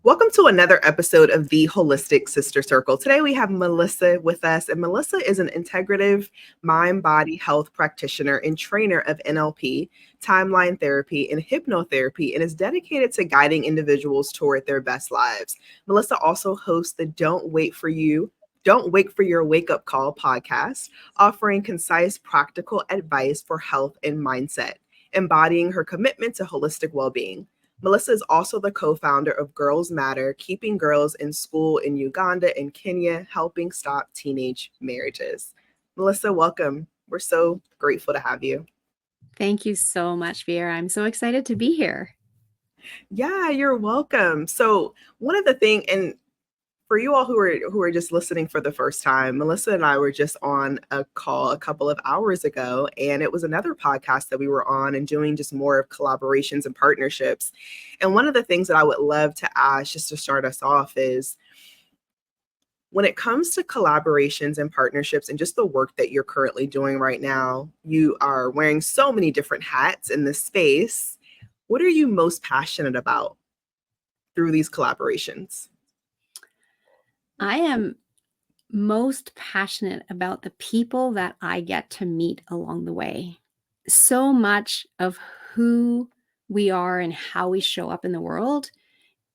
Welcome to another episode of the Holistic Sister Circle. Today we have Melissa with us, and Melissa is an integrative mind body health practitioner and trainer of NLP, timeline therapy, and hypnotherapy, and is dedicated to guiding individuals toward their best lives. Melissa also hosts the Don't Wait for Your Wake Up Call podcast, offering concise, practical advice for health and mindset, embodying her commitment to holistic well being. Melissa is also the co-founder of Girls Matter, keeping girls in school in Uganda and Kenya, helping stop teenage marriages. Melissa, welcome. We're so grateful to have you. Thank you so much, Vera. I'm so excited to be here. Yeah, you're welcome. So one of the things, and for you all who are just listening for the first time, Melissa and I were just on a call a couple of hours ago, and it was another podcast that we were on and doing just more of collaborations and partnerships. And one of the things that I would love to ask just to start us off is when it comes to collaborations and partnerships and just the work that you're currently doing right now, you are wearing so many different hats in this space. What are you most passionate about through these collaborations? I am most passionate about the people that I get to meet along the way. So much of who we are and how we show up in the world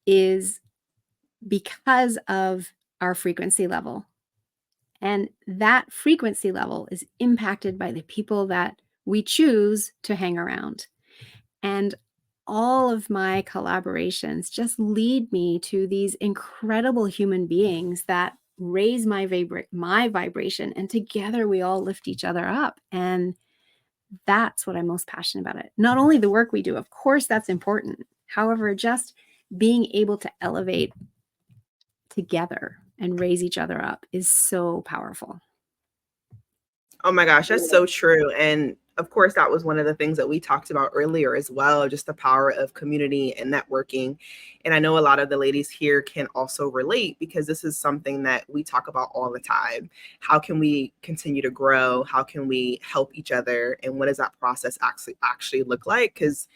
is because of our frequency level. And that frequency level is impacted by the people that we choose to hang around. And all of my collaborations just lead me to these incredible human beings that raise my vibration, and together we all lift each other up. And that's what I'm most passionate about. It not only the work we do, of course that's important, however, just being able to elevate together and raise each other up is so powerful. Oh my gosh, that's so true. And of course, that was one of the things that we talked about earlier as well, just the power of community and networking. And I know a lot of the ladies here can also relate because this is something that we talk about all the time. How can we continue to grow? How can we help each other? And what does that process actually look like? Because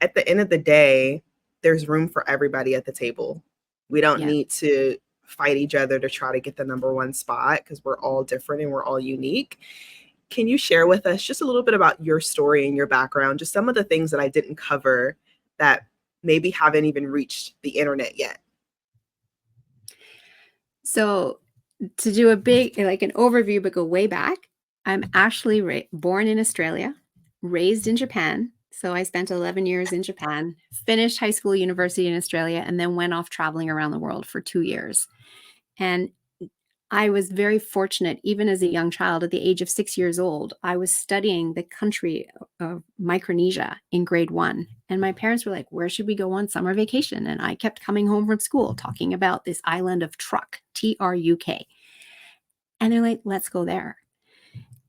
at the end of the day, there's room for everybody at the table. We don't Yeah. need to fight each other to try to get the number one spot because we're all different and we're all unique. Can you share with us just a little bit about your story and your background, just some of the things that I didn't cover that maybe haven't even reached the internet yet? So to do a big, like an overview, but go way back, I'm actually born in Australia, raised in Japan. So I spent 11 years in Japan, finished high school, university in Australia, and then went off traveling around the world for 2 years. And I was very fortunate, even as a young child, at the age of 6 years old, I was studying the country of Micronesia in grade 1. And my parents were like, where should we go on summer vacation? And I kept coming home from school talking about this island of Truk, Truk. And they're like, let's go there.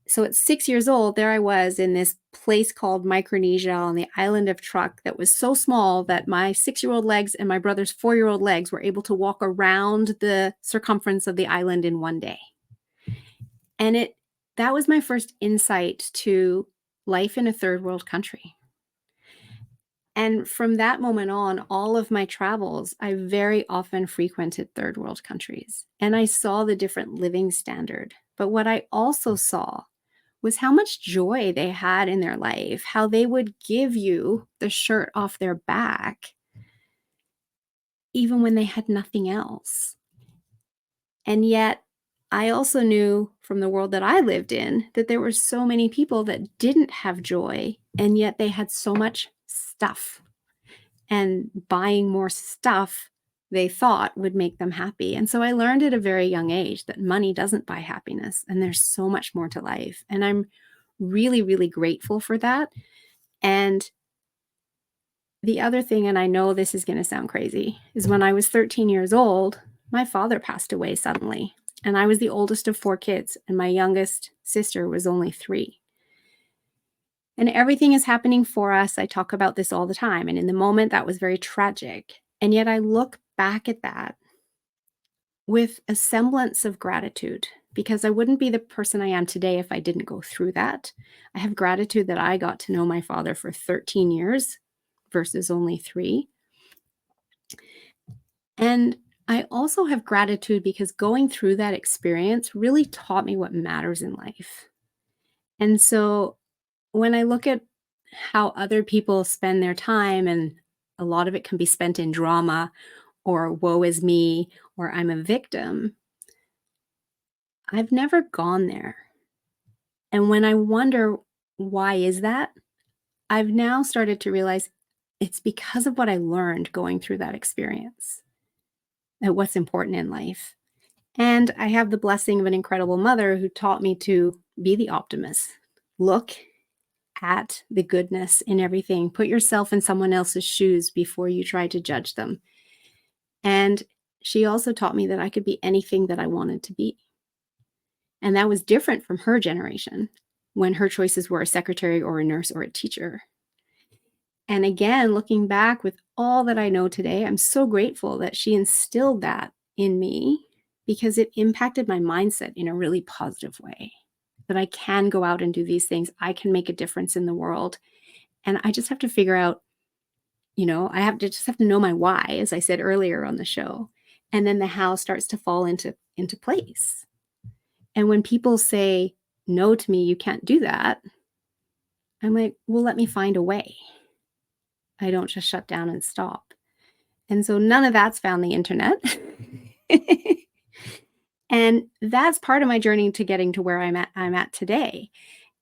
So at 6 years old, there I was in this place called Micronesia on the island of Truk that was so small that my 6-year-old legs and my brother's 4-year-old legs were able to walk around the circumference of the island in one day. And that was my first insight to life in a third world country. And from that moment on, all of my travels, I very often frequented third world countries, and I saw the different living standard. But what I also saw was how much joy they had in their life, how they would give you the shirt off their back, even when they had nothing else. And yet, I also knew from the world that I lived in that there were so many people that didn't have joy, and yet they had so much stuff. And buying more stuff they thought would make them happy. And so I learned at a very young age that money doesn't buy happiness, and there's so much more to life. And I'm really, really grateful for that. And the other thing, and I know this is going to sound crazy, is when I was 13 years old, my father passed away suddenly. And I was the oldest of 4 kids, and my youngest sister was only 3. And everything is happening for us. I talk about this all the time. And in the moment, that was very tragic. And yet I look back at that with a semblance of gratitude, because I wouldn't be the person I am today if I didn't go through that. I have gratitude that I got to know my father for 13 years versus only 3. And I also have gratitude because going through that experience really taught me what matters in life. And so when I look at how other people spend their time, and a lot of it can be spent in drama or woe is me or I'm a victim, I've never gone there. And when I wonder why is that, I've now started to realize it's because of what I learned going through that experience and what's important in life. And I have the blessing of an incredible mother who taught me to be the optimist. Look at the goodness in everything. Put yourself in someone else's shoes before you try to judge them. And she also taught me that I could be anything that I wanted to be. And that was different from her generation when her choices were a secretary or a nurse or a teacher. And again, looking back with all that I know today, I'm so grateful that she instilled that in me because it impacted my mindset in a really positive way. That I can go out and do these things. I can make a difference in the world. And I just have to figure out, I have to know my why, as I said earlier on the show. And then the how starts to fall into place. And when people say no to me, you can't do that, I'm like, well, let me find a way. I don't just shut down and stop. And so none of that's found the internet. And that's part of my journey to getting to where I'm at today.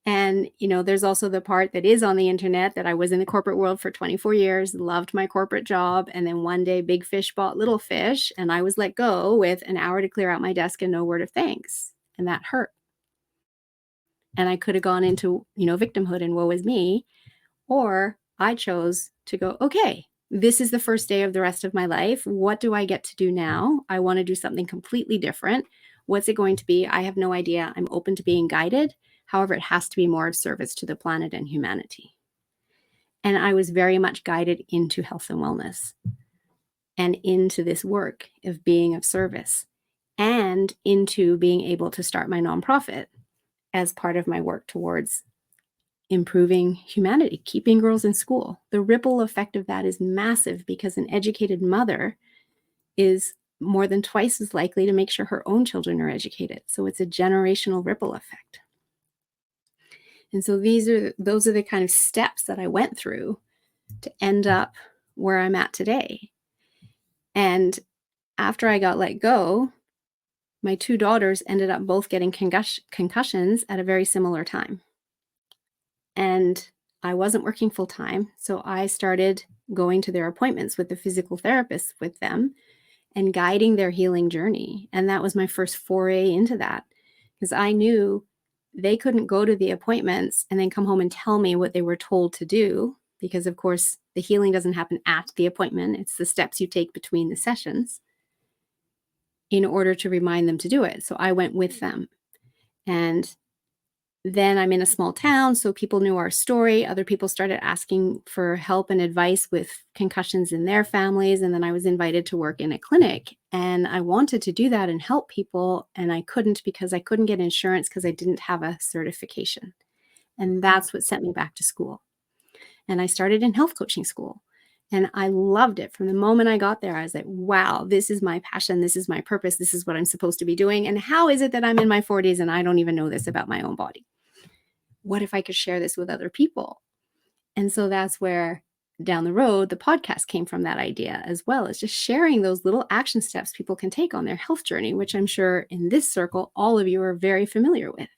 And, there's also the part that is on the internet that I was in the corporate world for 24 years, loved my corporate job. And then one day, big fish bought little fish, and I was let go with an hour to clear out my desk and no word of thanks. And that hurt. And I could have gone into, victimhood and woe is me. Or I chose to go, okay, this is the first day of the rest of my life. What do I get to do now? I want to do something completely different. What's it going to be? I have no idea. I'm open to being guided. However, it has to be more of service to the planet and humanity. And I was very much guided into health and wellness and into this work of being of service and into being able to start my nonprofit as part of my work towards improving humanity, keeping girls in school. The ripple effect of that is massive because an educated mother is more than twice as likely to make sure her own children are educated. So it's a generational ripple effect. And so those are the kind of steps that I went through to end up where I'm at today. And after I got let go, my two daughters ended up both getting concussions at a very similar time. And I wasn't working full time, so I started going to their appointments with the physical therapist with them and guiding their healing journey. And that was my first foray into that because I knew they couldn't go to the appointments and then come home and tell me what they were told to do because, of course, the healing doesn't happen at the appointment. It's the steps you take between the sessions in order to remind them to do it. So I went with them. And then I'm in a small town, so people knew our story. Other people started asking for help and advice with concussions in their families. And then I was invited to work in a clinic. And I wanted to do that and help people. And I couldn't because I couldn't get insurance because I didn't have a certification. And that's what sent me back to school. And I started in health coaching school. And I loved it. From the moment I got there, I was like, wow, this is my passion. This is my purpose. This is what I'm supposed to be doing. And how is it that I'm in my 40s and I don't even know this about my own body? What if I could share this with other people? And so that's where down the road, the podcast came from that idea as well as just sharing those little action steps people can take on their health journey, which I'm sure in this circle, all of you are very familiar with.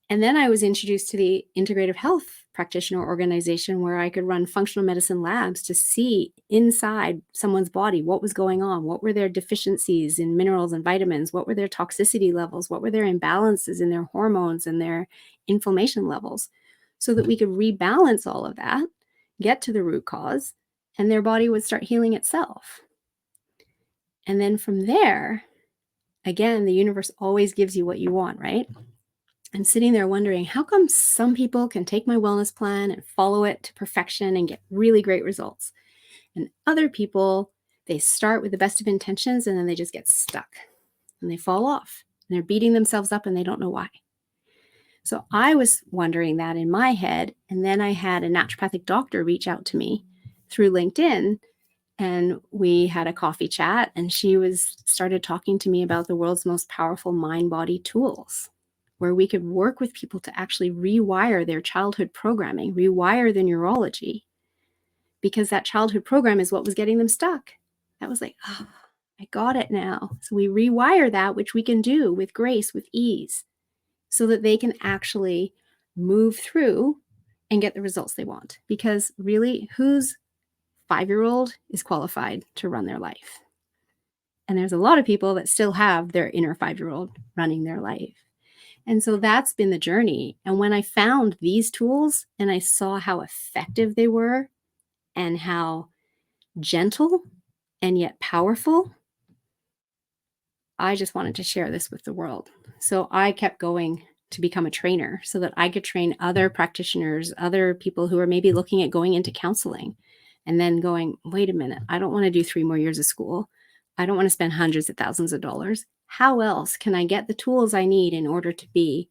And then I was introduced to the Integrative Health Practitioner organization where I could run functional medicine labs to see inside someone's body what was going on, what were their deficiencies in minerals and vitamins, what were their toxicity levels, what were their imbalances in their hormones and their inflammation levels, so that we could rebalance all of that, get to the root cause, and their body would start healing itself. And then from there, again, the universe always gives you what you want, right? I'm sitting there wondering, how come some people can take my wellness plan and follow it to perfection and get really great results? And other people, they start with the best of intentions and then they just get stuck and they fall off and they're beating themselves up and they don't know why. So I was wondering that in my head. And then I had a naturopathic doctor reach out to me through LinkedIn And we had a coffee chat, and she started talking to me about the world's most powerful mind-body tools, where we could work with people to actually rewire their childhood programming, rewire the neurology, because that childhood program is what was getting them stuck. That was like, oh, I got it now. So we rewire that, which we can do with grace, with ease, so that they can actually move through and get the results they want. Because really, whose 5-year-old is qualified to run their life? And there's a lot of people that still have their inner 5-year-old running their life. And so that's been the journey. And when I found these tools and I saw how effective they were and how gentle and yet powerful, I just wanted to share this with the world. So I kept going to become a trainer so that I could train other practitioners, other people who are maybe looking at going into counseling and then going, wait a minute, I don't want to do 3 more years of school. I don't want to spend hundreds of thousands of dollars. How else can I get the tools I need in order to be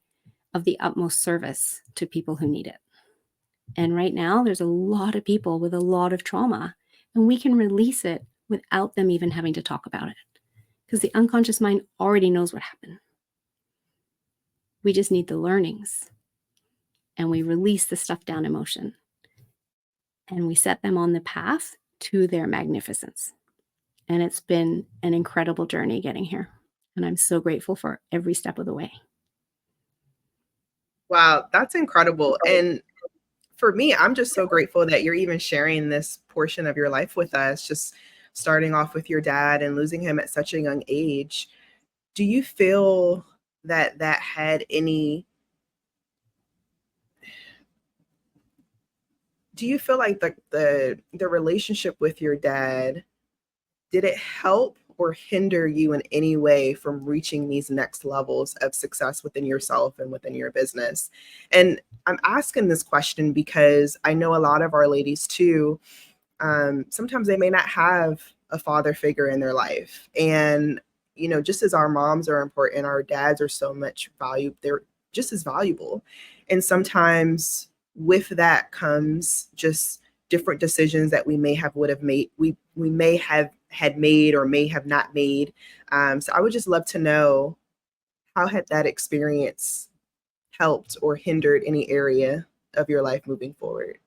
of the utmost service to people who need it? And right now, there's a lot of people with a lot of trauma, and we can release it without them even having to talk about it, because the unconscious mind already knows what happened. We just need the learnings, and we release the stuff down emotion, and we set them on the path to their magnificence. And it's been an incredible journey getting here. And I'm so grateful for every step of the way. Wow, that's incredible. And for me, I'm just so grateful that you're even sharing this portion of your life with us, just starting off with your dad and losing him at such a young age. Do you feel that that had any, do you feel like the relationship with your dad, did it help or hinder you in any way from reaching these next levels of success within yourself and within your business? And I'm asking this question because I know a lot of our ladies too, sometimes they may not have a father figure in their life. And, you know, just as our moms are important, our dads are so much value, they're just as valuable. And sometimes with that comes just different decisions that we may have would have made, we may have had made or may have not made. So I would just love to know, how had that experience helped or hindered any area of your life moving forward?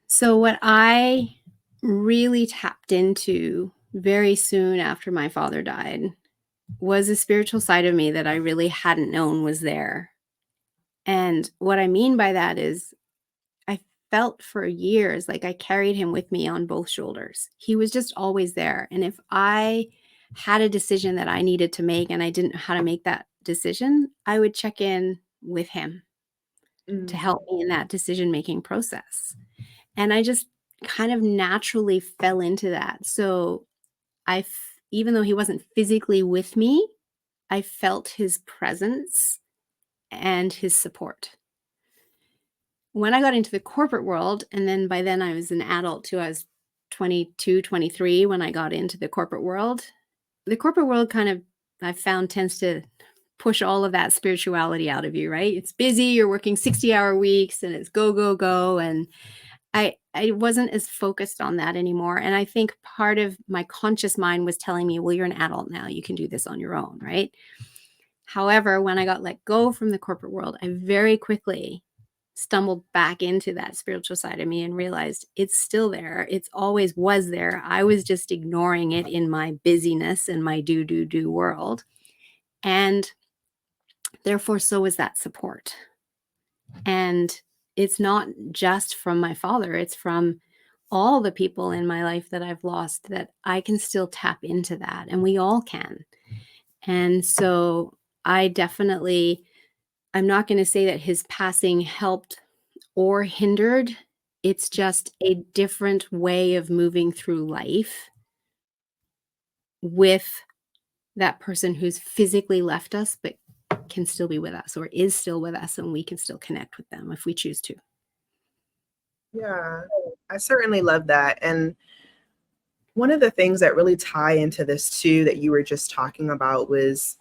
So, what I really tapped into very soon after my father died was a spiritual side of me that I really hadn't known was there. And what I mean by that is, I felt for years like I carried him with me on both shoulders. He was just always there. And if I had a decision that I needed to make and I didn't know how to make that decision, I would check in with him to Mm. help me in that decision making process. And I just kind of naturally fell into that. So even though he wasn't physically with me, I felt his presence and his support. When I got into the corporate world, and then by then I was an adult too, I was 22, 23 when I got into the corporate world. The corporate world kind of, I found, tends to push all of that spirituality out of you, right? It's busy, you're working 60-hour weeks and it's go, go, go. And I wasn't as focused on that anymore. And I think part of my conscious mind was telling me, well, you're an adult now, you can do this on your own, right? However, when I got let go from the corporate world, I very quickly stumbled back into that spiritual side of me and realized it's still there. It's always was there. I was just ignoring it in my busyness and my do world. And therefore, so is that support. And it's not just from my father, it's from all the people in my life that I've lost, that I can still tap into that. And we all can. And so I definitely, I'm not going to say that his passing helped or hindered. It's just a different way of moving through life with that person who's physically left us, but can still be with us or is still with us, and we can still connect with them if we choose to. Yeah, I certainly love that. And one of the things that really tie into this too that you were just talking about was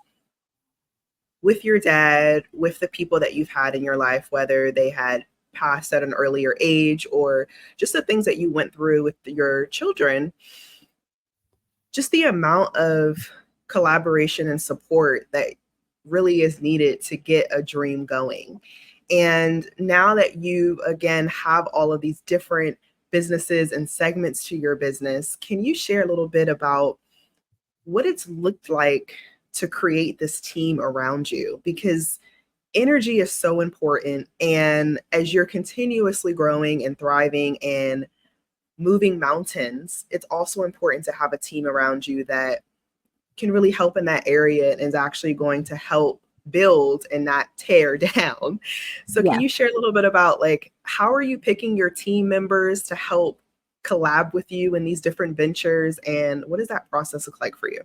with your dad, with the people that you've had in your life, whether they had passed at an earlier age, or just the things that you went through with your children, just the amount of collaboration and support that really is needed to get a dream going. And now that you, again, have all of these different businesses and segments to your business, can you share a little bit about what it's looked like to create this team around you? Because energy is so important. And as you're continuously growing and thriving and moving mountains, it's also important to have a team around you that can really help in that area and is actually going to help build and not tear down. So can Yeah. you share a little bit about, like, how are you picking your team members to help collab with you in these different ventures, and what does that process look like for you?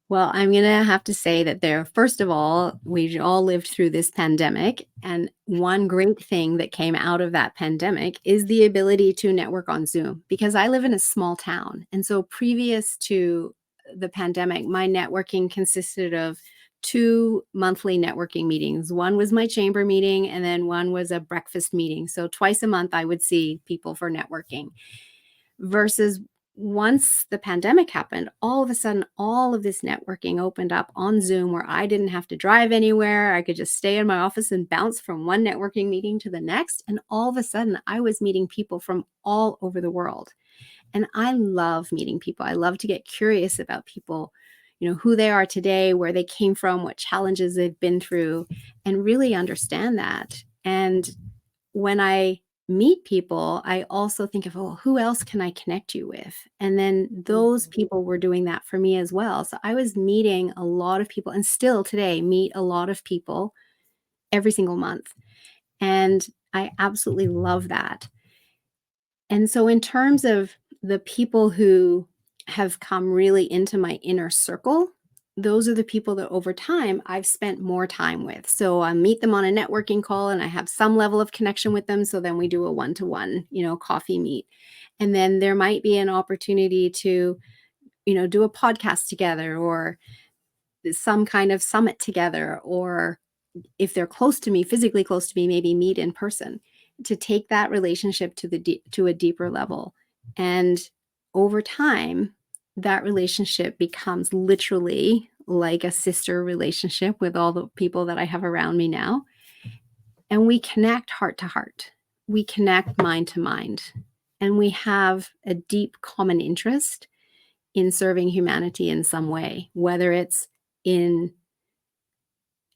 Well, I'm going to have to say that first of all, we all lived through this pandemic. And one great thing that came out of that pandemic is the ability to network on Zoom, because I live in a small town. And so previous to the pandemic, my networking consisted of 2 monthly networking meetings. One was my chamber meeting, and then one was a breakfast meeting. So twice a month, I would see people for networking. Versus once the pandemic happened, all of a sudden, all of this networking opened up on Zoom, where I didn't have to drive anywhere. I could just stay in my office and bounce from one networking meeting to the next. And all of a sudden, I was meeting people from all over the world. And I love meeting people. I love to get curious about people, who they are today, where they came from, what challenges they've been through, and really understand that. And when I meet people, I also think of, oh, who else can I connect you with? And then those people were doing that for me as well. So I was meeting a lot of people, and still today meet a lot of people every single month. And I absolutely love that. And so, in terms of the people who have come really into my inner circle, those are the people that over time I've spent more time with. So I meet them on a networking call and I have some level of connection with them. So then we do a one-to-one, coffee meet. And then there might be an opportunity to, do a podcast together, or some kind of summit together, or if they're close to me, physically close to me, maybe meet in person, to take that relationship to a deeper level. And over time, that relationship becomes literally like a sister relationship with all the people that I have around me now. And we connect heart to heart. We connect mind to mind. And we have a deep common interest in serving humanity in some way, whether it's in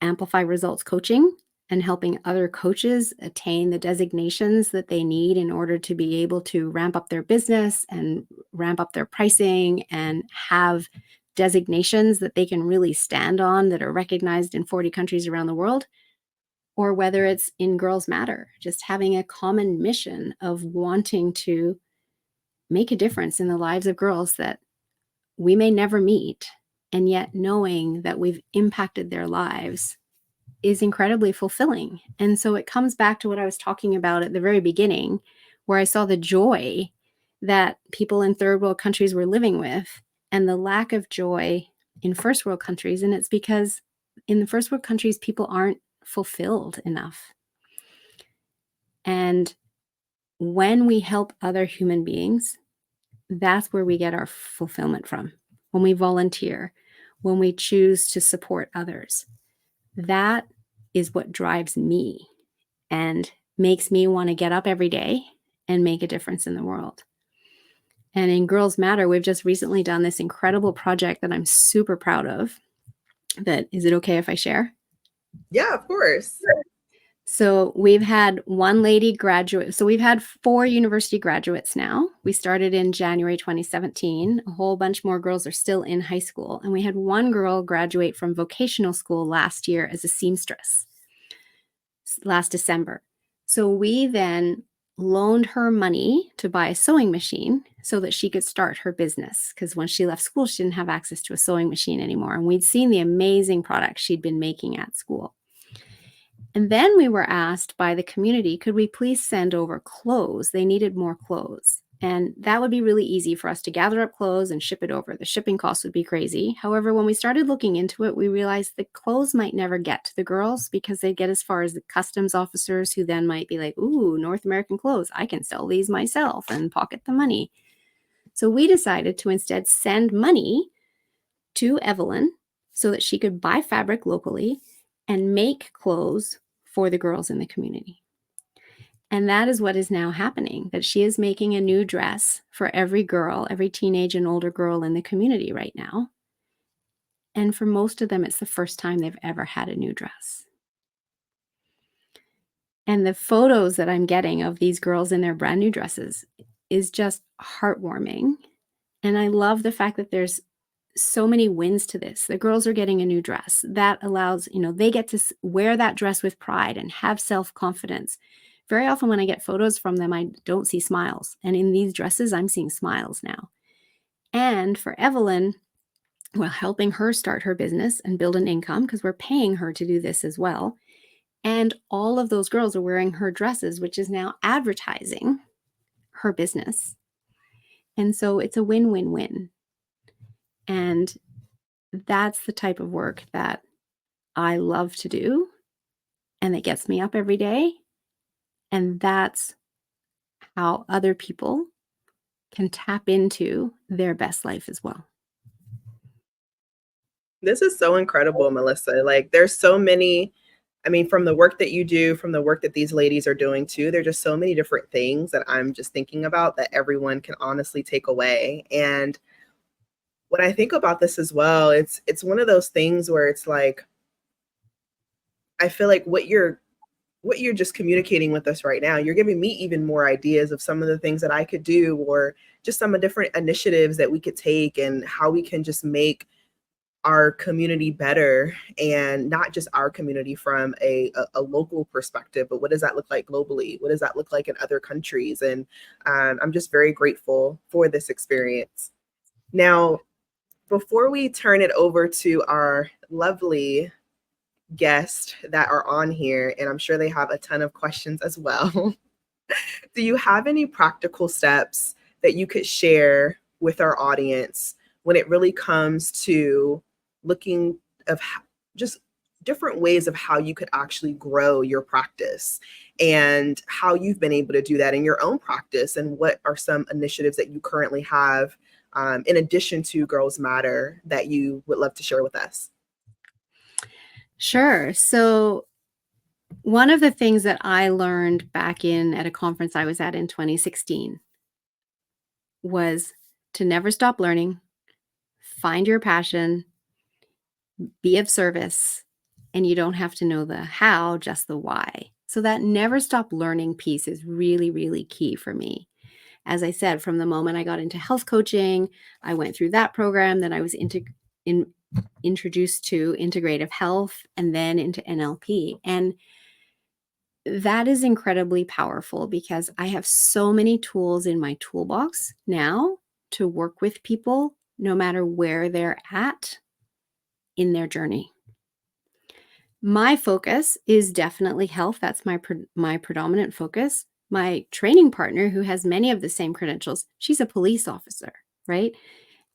Amplify Results coaching and helping other coaches attain the designations that they need in order to be able to ramp up their business and ramp up their pricing and have designations that they can really stand on that are recognized in 40 countries around the world, or whether it's in Girls Matter, just having a common mission of wanting to make a difference in the lives of girls that we may never meet, and yet knowing that we've impacted their lives is incredibly fulfilling. And so it comes back to what I was talking about at the very beginning, where I saw the joy that people in third world countries were living with and the lack of joy in first world countries. And it's because in the first world countries, people aren't fulfilled enough. And when we help other human beings, that's where we get our fulfillment from. When we volunteer, when we choose to support others, that is what drives me and makes me want to get up every day and make a difference in the world. And in Girls Matter, we've just recently done this incredible project that I'm super proud of. Is it okay if I share? Yeah, of course. So we've had one lady graduate. So we've had 4 university graduates now. We started in January 2017. A whole bunch more girls are still in high school. And we had one girl graduate from vocational school last year as a seamstress, last December. So we then loaned her money to buy a sewing machine so that she could start her business. Because when she left school, she didn't have access to a sewing machine anymore. And we'd seen the amazing products she'd been making at school. And then we were asked by the community, could we please send over clothes? They needed more clothes. And that would be really easy for us to gather up clothes and ship it over. The shipping costs would be crazy. However, when we started looking into it, we realized the clothes might never get to the girls because they get as far as the customs officers, who then might be like, ooh, North American clothes, I can sell these myself and pocket the money. So we decided to instead send money to Evelyn so that she could buy fabric locally and make clothes for the girls in the community. And that is what is now happening, that she is making a new dress for every girl, every teenage and older girl in the community right now. And for most of them, it's the first time they've ever had a new dress. And the photos that I'm getting of these girls in their brand new dresses is just heartwarming. And I love the fact that there's so many wins to this. The girls are getting a new dress. That allows, they get to wear that dress with pride and have self-confidence. Very often when I get photos from them, I don't see smiles. And in these dresses, I'm seeing smiles now. And for Evelyn, well, helping her start her business and build an income, because we're paying her to do this as well. And all of those girls are wearing her dresses, which is now advertising her business. And so it's a win-win-win. And that's the type of work that I love to do and that gets me up every day. And that's how other people can tap into their best life as well. This is so incredible, Melissa. Like, there's so many, I mean, from the work that you do, from the work that these ladies are doing too, there're just so many different things that I'm just thinking about that everyone can honestly take away. And when I think about this as well, it's one of those things where it's like, I feel like what you're just communicating with us right now, you're giving me even more ideas of some of the things that I could do, or just some of different initiatives that we could take and how we can just make our community better, and not just our community from a local perspective, but what does that look like globally? What does that look like in other countries? And I'm just very grateful for this experience. Now, before we turn it over to our lovely guests that are on here, and I'm sure they have a ton of questions as well, do you have any practical steps that you could share with our audience when it really comes to looking of just different ways of how you could actually grow your practice, and how you've been able to do that in your own practice, and what are some initiatives that you currently have in addition to Girls Matter that you would love to share with us? Sure. So one of the things that I learned back at a conference I was at in 2016 was to never stop learning, find your passion, be of service, and you don't have to know the how, just the why. So that never stop learning piece is really, really key for me. As I said, from the moment I got into health coaching, I went through that program, then I was introduced to integrative health, and then into NLP. And that is incredibly powerful because I have so many tools in my toolbox now to work with people no matter where they're at in their journey. My focus is definitely health. That's my predominant focus. My training partner, who has many of the same credentials, she's a police officer, right?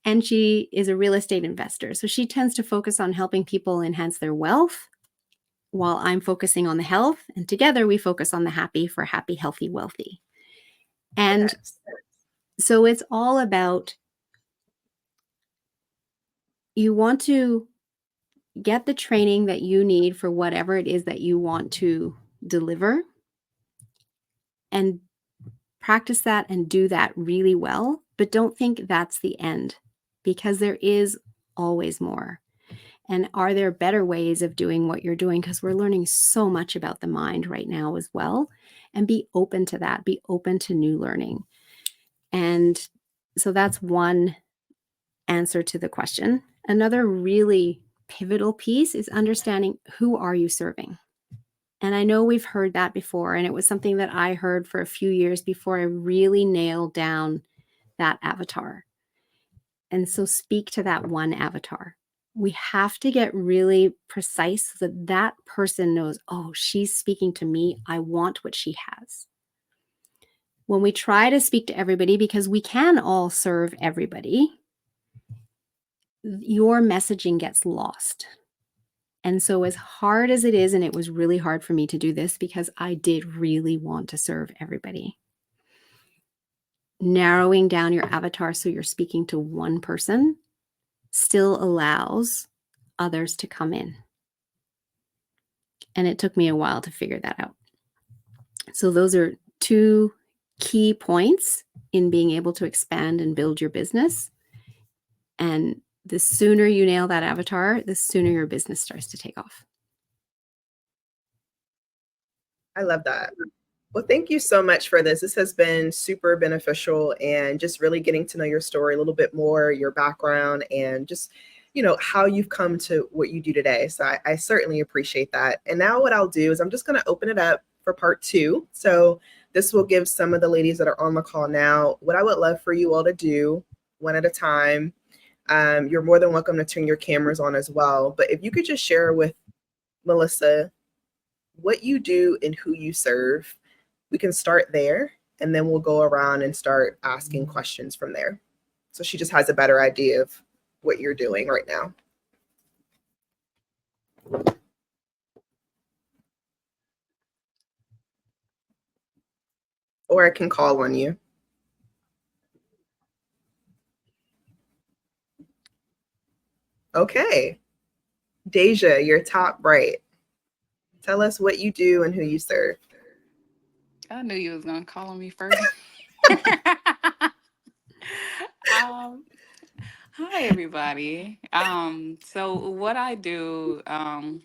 And she is a real estate investor. So she tends to focus on helping people enhance their wealth, while I'm focusing on the health. And together we focus on the happy, for happy, healthy, wealthy. And Yes. so it's all about, you want to get the training that you need for whatever it is that you want to deliver, and practice that and do that really well. But don't think that's the end, because there is always more. And are there better ways of doing what you're doing? Because we're learning so much about the mind right now as well. And be open to that. Be open to new learning. And so that's one answer to the question. Another really pivotal piece is understanding, who are you serving? And I know we've heard that before, and it was something that I heard for a few years before I really nailed down that avatar. And so speak to that one avatar. We have to get really precise so that that person knows, oh, she's speaking to me. I want what she has. When we try to speak to everybody, because we can all serve everybody, your messaging gets lost. And so, as hard as it is, and it was really hard for me to do this because I did really want to serve everybody, narrowing down your avatar so you're speaking to one person still allows others to come in. And it took me a while to figure that out. So, those are two key points in being able to expand and build your business. And the sooner you nail that avatar, the sooner your business starts to take off. I love that. Well, thank you so much for this. This has been super beneficial and just really getting to know your story a little bit more, your background, and just, how you've come to what you do today. So I certainly appreciate that. And now what I'll do is I'm just going to open it up for part 2. So this will give some of the ladies that are on the call now what I would love for you all to do one at a time. You're more than welcome to turn your cameras on as well. But if you could just share with Melissa what you do and who you serve, we can start there, and then we'll go around and start asking questions from there. So she just has a better idea of what you're doing right now. Or I can call on you. Okay. Deja, you're top right. Tell us what you do and who you serve. I knew you was gonna call on me first. um, Hi everybody. So what I do, I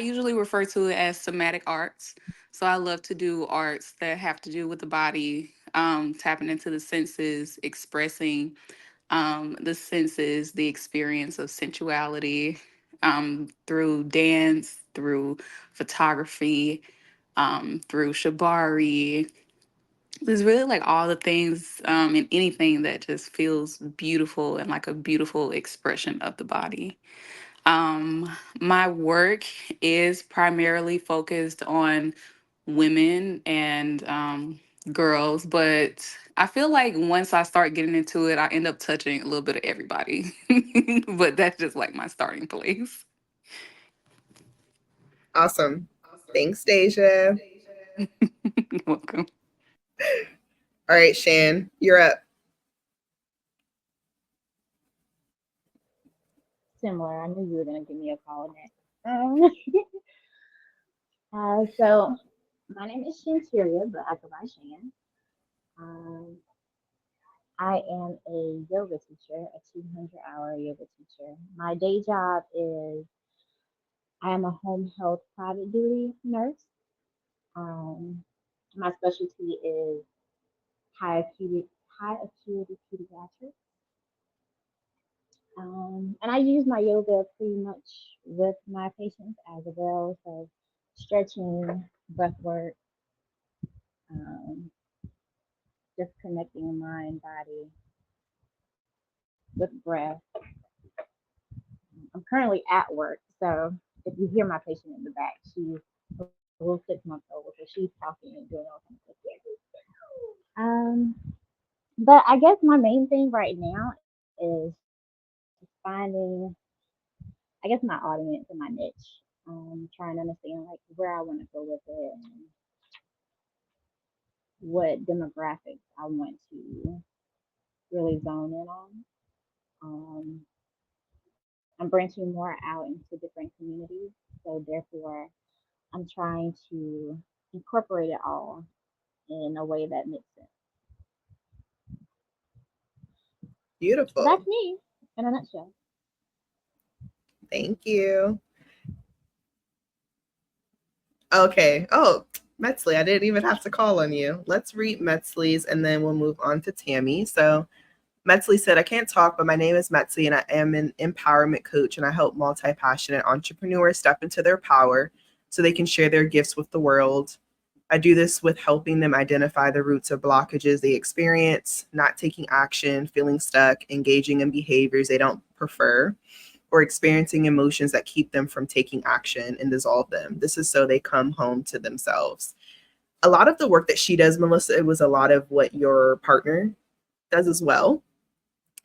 usually refer to it as somatic arts. So I love to do arts that have to do with the body, tapping into the senses, expressing the senses, the experience of sensuality, through dance, through photography, through shibari. There's really like all the things, and anything that just feels beautiful and like a beautiful expression of the body. My work is primarily focused on women and girls, but I feel like once I start getting into it, I end up touching a little bit of everybody. But that's just like my starting place. Awesome. Thanks, Deja. You're welcome. All right, Shan, you're up. Similar. I knew you were gonna give me a call next. Um, so my name is Shanteria, but I go by Shan. Um, I am a yoga teacher, a 200-hour yoga teacher. My day job is I am a home health private duty nurse. Um, my specialty is high acuity pediatrics. And I use my yoga pretty much with my patients as well. So stretching, breath work, um, just connecting mind, body with breath. I'm currently at work, so if you hear my patient in the back, she's a little 6 months old, so she's talking and doing all kinds of stuff. But I guess my main thing right now is finding, I guess, my audience and my niche. Trying to understand like where I want to go with it and what demographics I want to really zone in on. Um, I'm branching more out into different communities, so therefore I'm trying to incorporate it all in a way that makes sense. So Beautiful. that's me in a nutshell. Thank you. Okay. Oh, Metzley, I didn't even have to call on you. Let's read Metzley's and then we'll move on to Tammy. So Metzley said, I can't talk, but my name is Metzley and I am an empowerment coach and I help multi-passionate entrepreneurs step into their power so they can share their gifts with the world. I do this with helping them identify the roots of blockages they experience, not taking action, feeling stuck, engaging in behaviors they don't prefer, or experiencing emotions that keep them from taking action and dissolve them. This is so they come home to themselves. a lot of the work that she does, Melissa, it was a lot of what your partner does as well.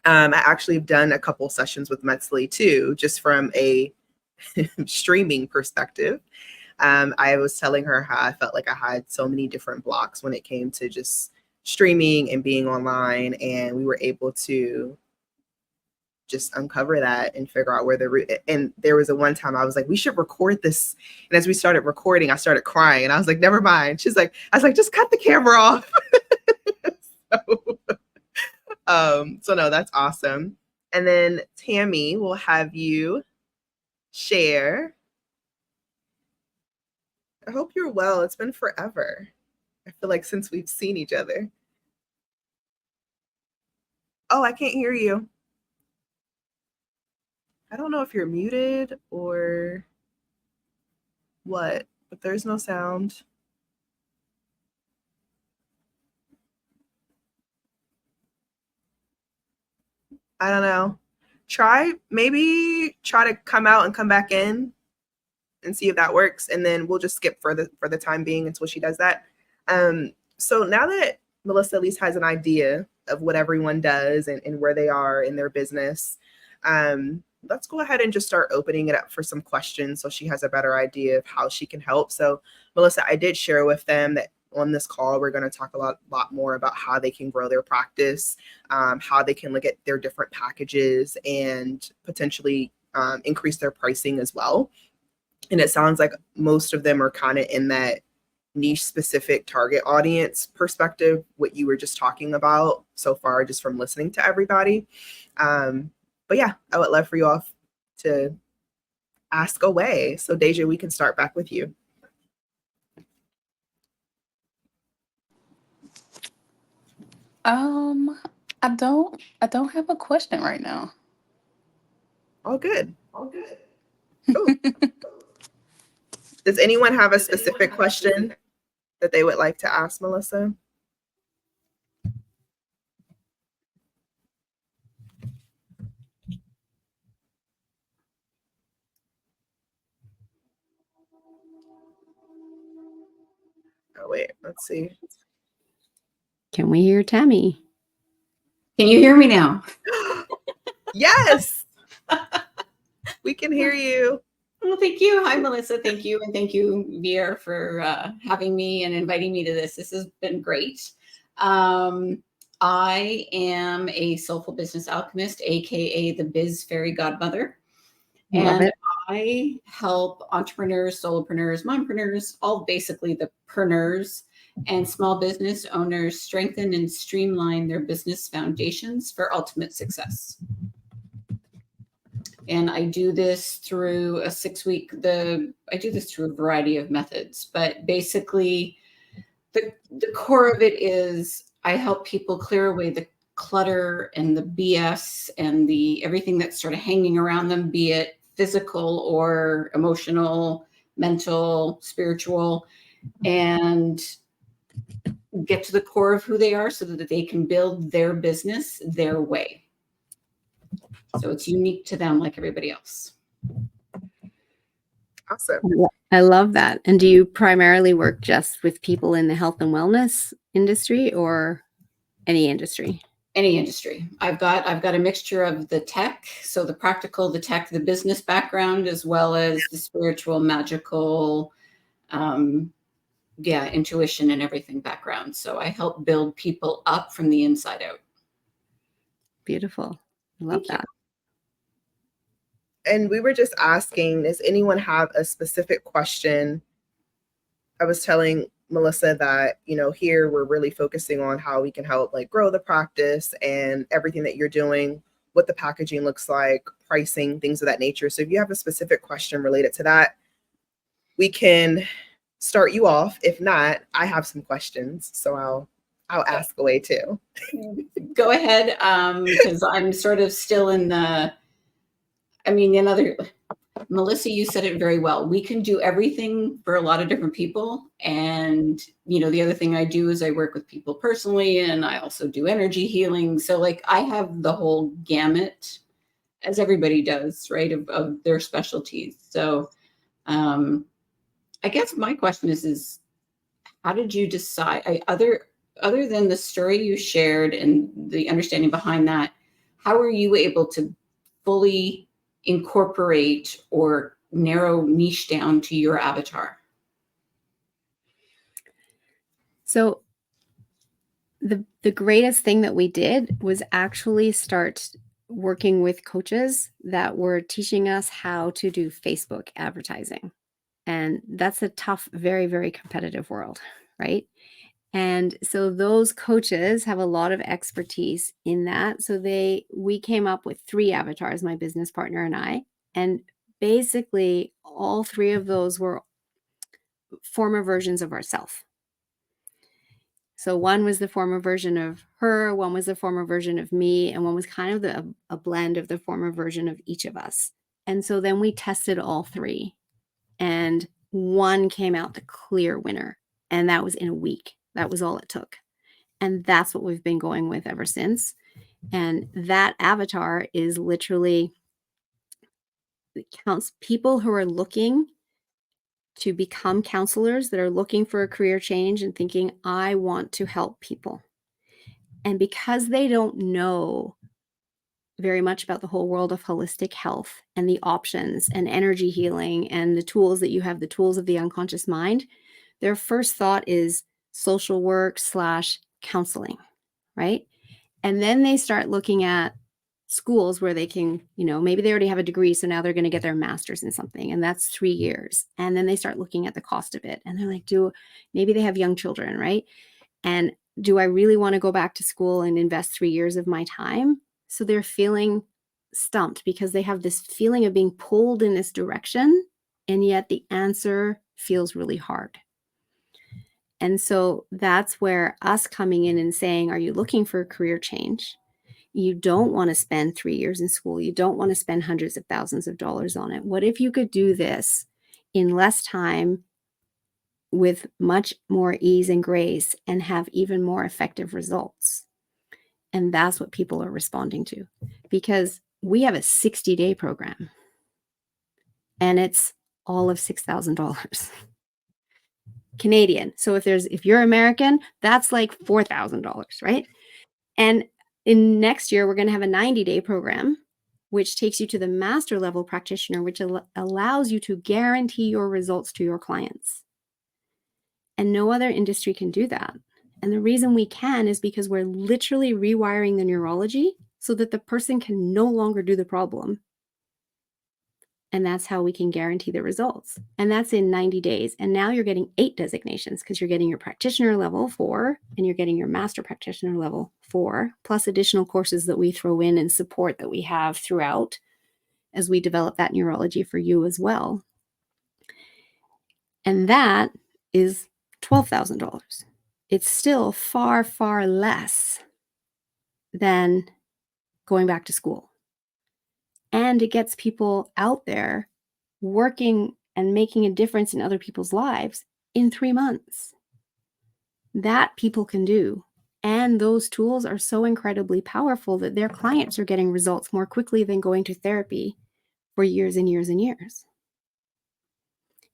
I actually have done a couple sessions with Metzley too, just from a streaming perspective. I was telling her how I felt like I had so many different blocks when it came to just streaming and being online, and we were able to just uncover that and figure out where the root. And there was a one time I was like, we should record this. And as we started recording, I started crying, and I was like, never mind. She's like, I was like, just cut the camera off. So no, that's awesome. And then Tammy, will have you share. I hope you're well. It's been forever. I feel like since we've seen each other. Oh, I can't hear you. I don't know if you're muted or what, but there's no sound. I don't know. Maybe try to come out and come back in and see if that works, and then we'll just skip for the time being until she does that. So now that Melissa at least has an idea of what everyone does and where they are in their business, let's go ahead and just start opening it up for some questions so she has a better idea of how she can help. So Melissa, I did share with them that on this call, we're going to talk a lot more about how they can grow their practice, how they can look at their different packages and potentially increase their pricing as well. And it sounds like most of them are kind of in that niche specific target audience perspective, what you were just talking about so far, just from listening to everybody. But yeah, I would love for you all to ask away. So Deja, we can start back with you. I don't have a question right now. All good. Cool. Does anyone have a specific question that they would like to ask Melissa? Oh, wait, let's see. Can we hear Tammy? Can you hear me now? Yes, we can hear you. Well, thank you. Hi, Melissa. Thank you. And thank you, Veer, for having me and inviting me to this. This has been great. I am a soulful business alchemist, AKA the Biz Fairy Godmother. Love And it. I help entrepreneurs, solopreneurs, mompreneurs, all basically the preneurs and small business owners strengthen and streamline their business foundations for ultimate success. And I do this through a 6-week, I do this through a variety of methods, but basically the core of it is I help people clear away the clutter and the BS and everything that's sort of hanging around them, be it physical or emotional, mental, spiritual, and get to the core of who they are so that they can build their business their way. So it's unique to them like everybody else. Awesome. I love that. And do you primarily work just with people in the health and wellness industry or any industry? Any industry. I've got a mixture of the tech, so the practical, the tech, the business background, as well as the spiritual, magical, intuition and everything background. So I help build people up from the inside out. Beautiful. I love that. And we were just asking, does anyone have a specific question? I was telling Melissa that, here we're really focusing on how we can help grow the practice and everything that you're doing, what the packaging looks like, pricing, things of that nature. So if you have a specific question related to that, we can start you off. If not, I have some questions, so I'll ask away too. Go ahead, because I'm sort of still in Melissa, you said it very well. We can do everything for a lot of different people. And, the other thing I do is I work with people personally, and I also do energy healing. So I have the whole gamut, as everybody does, right, of their specialties. So I guess my question is how did you decide, other than the story you shared and the understanding behind that, how were you able to fully incorporate or narrow niche down to your avatar? So the greatest thing that we did was actually start working with coaches that were teaching us how to do Facebook advertising. And that's a tough, very, very competitive world, right? And so those coaches have a lot of expertise in that. So we came up with 3 avatars, my business partner and I. And basically all 3 of those were former versions of ourselves. So one was the former version of her, one was the former version of me, and one was kind of a blend of the former version of each of us. And so then we tested all 3, and one came out the clear winner. And that was in a week. That was all it took. And that's what we've been going with ever since. And that avatar is literally, it counts people who are looking to become counselors, that are looking for a career change and thinking, I want to help people. And because they don't know very much about the whole world of holistic health and the options and energy healing and the tools that you have, the tools of the unconscious mind, their first thought is social work / counseling, right? And then they start looking at schools where they can, maybe they already have a degree, so now they're going to get their master's in something, and that's 3 years. And then they start looking at the cost of it, and they're like, maybe they have young children, right? And do I really want to go back to school and invest 3 years of my time? So they're feeling stumped because they have this feeling of being pulled in this direction, and yet the answer feels really hard. And so that's where us coming in and saying, are you looking for a career change? You don't want to spend 3 years in school. You don't want to spend hundreds of thousands of dollars on it. What if you could do this in less time with much more ease and grace and have even more effective results? And that's what people are responding to, because we have a 60-day program and it's all of $6,000 Canadian. So if you're American, that's like $4,000, right? And in next year, we're going to have a 90-day program, which takes you to the master level practitioner, which allows you to guarantee your results to your clients. And no other industry can do that. And the reason we can is because we're literally rewiring the neurology so that the person can no longer do the problem. And that's how we can guarantee the results. And that's in 90 days. And now you're getting 8 designations, because you're getting your practitioner level 4 and you're getting your master practitioner level 4, plus additional courses that we throw in and support that we have throughout as we develop that neurology for you as well. And that is $12,000. It's still far, far less than going back to school. And it gets people out there working and making a difference in other people's lives in 3 months. That people can do. And those tools are so incredibly powerful that their clients are getting results more quickly than going to therapy for years and years and years.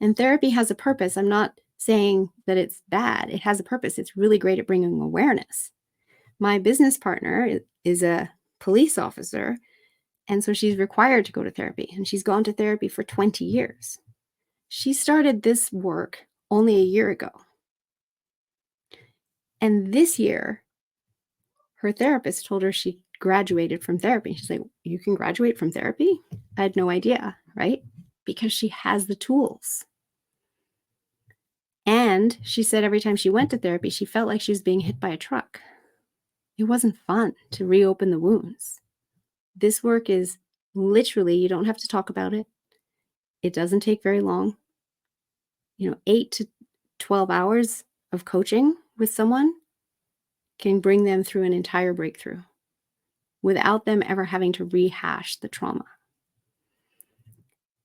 And therapy has a purpose. I'm not saying that it's bad. It has a purpose. It's really great at bringing awareness. My business partner is a police officer, and so she's required to go to therapy, and she's gone to therapy for 20 years. She started this work only a year ago. And this year, her therapist told her she graduated from therapy. She's like, you can graduate from therapy? I had no idea, right? Because she has the tools. And she said every time she went to therapy, she felt like she was being hit by a truck. It wasn't fun to reopen the wounds. This work is literally, you don't have to talk about it. It doesn't take very long. 8 to 12 hours of coaching with someone can bring them through an entire breakthrough without them ever having to rehash the trauma.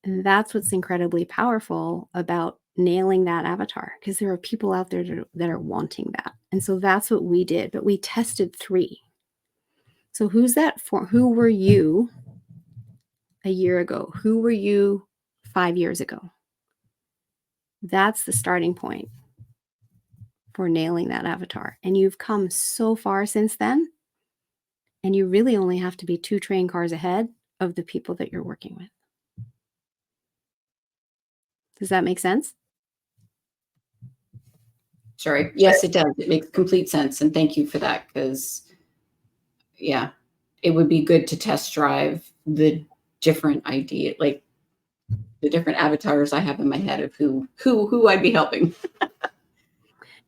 And that's what's incredibly powerful about nailing that avatar, because there are people out there that are wanting that. And so that's what we did, but we tested 3. So who's that for? Who were you a year ago? Who were you 5 years ago? That's the starting point. for nailing that avatar. And you've come so far since then. And you really only have to be 2 train cars ahead of the people that you're working with. Does that make sense? Sorry. Yes, it does. It makes complete sense. And thank you for that, because yeah, it would be good to test drive the different idea, like the different avatars I have in my head of who I'd be helping.